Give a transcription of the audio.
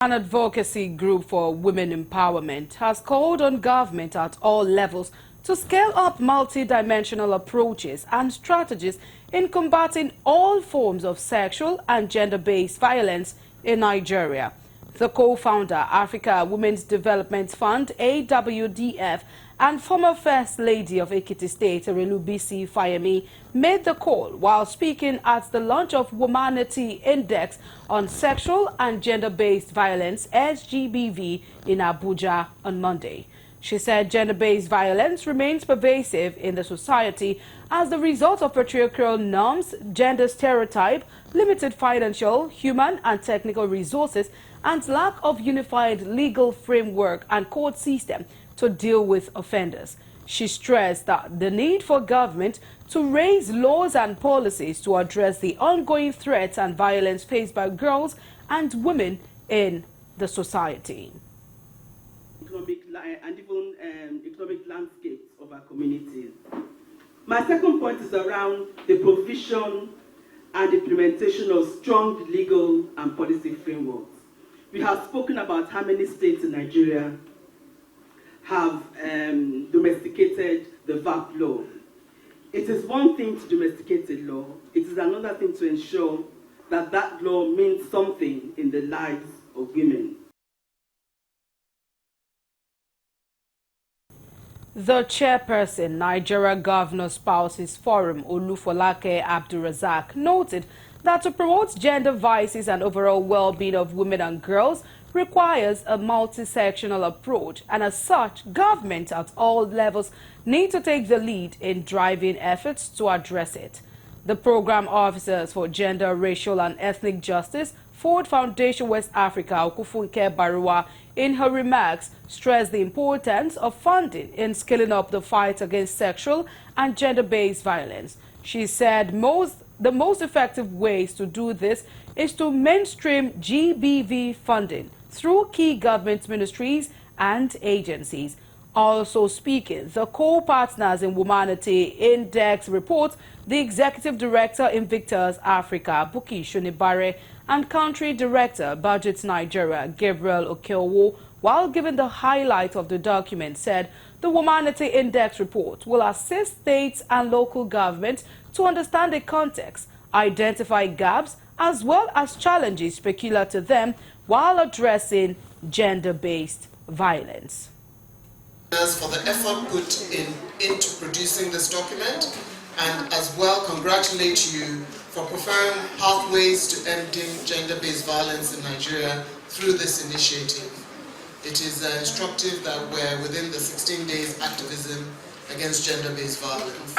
An advocacy group for women empowerment has called on government at all levels to scale up multidimensional approaches and strategies in combating all forms of sexual and gender-based violence in Nigeria. The co-founder, Africa Women's Development Fund, AWDF, and former First Lady of Ekiti State, Bisi Fayemi, made the call while speaking at the launch of Womanity Index on Sexual and Gender-Based Violence, SGBV, in Abuja on Monday. She said gender-based violence remains pervasive in the society as the result of patriarchal norms, gender stereotype, limited financial, human and technical resources, and lack of unified legal framework and court system to deal with offenders. She stressed that the need for government to raise laws and policies to address the ongoing threats and violence faced by girls and women in the society. And even economic landscapes of our communities. My second point is around the provision and implementation of strong legal and policy frameworks. We have spoken about how many states in Nigeria have domesticated the VAP law. It is one thing to domesticate a law. It is another thing to ensure that that law means something in the lives of women. The chairperson, Nigeria Governor Spouses Forum, Olufolake Abdulrazak, noted that to promote gender vices and overall well-being of women and girls requires a multi-sectional approach, and as such, government at all levels need to take the lead in driving efforts to address it. The program officers for Gender, Racial and Ethnic Justice, Ford Foundation West Africa, Okufunke Baruwa, in her remarks, stressed the importance of funding in scaling up the fight against sexual and gender-based violence. She said the most effective ways to do this is to mainstream GBV funding through key government ministries and agencies. Also speaking, the co-partners in Womanity Index report, the Executive Director Invictus Africa, Buki Shunibare, and Country Director, Budget Nigeria, Gabriel Okeowo, while giving the highlight of the document, said the Womanity Index report will assist states and local governments to understand the context, identify gaps, as well as challenges peculiar to them while addressing gender-based violence. For the effort put into producing this document, and as well congratulate you for preferring pathways to ending gender-based violence in Nigeria through this initiative. It is instructive that we're within the 16 days activism against gender-based violence.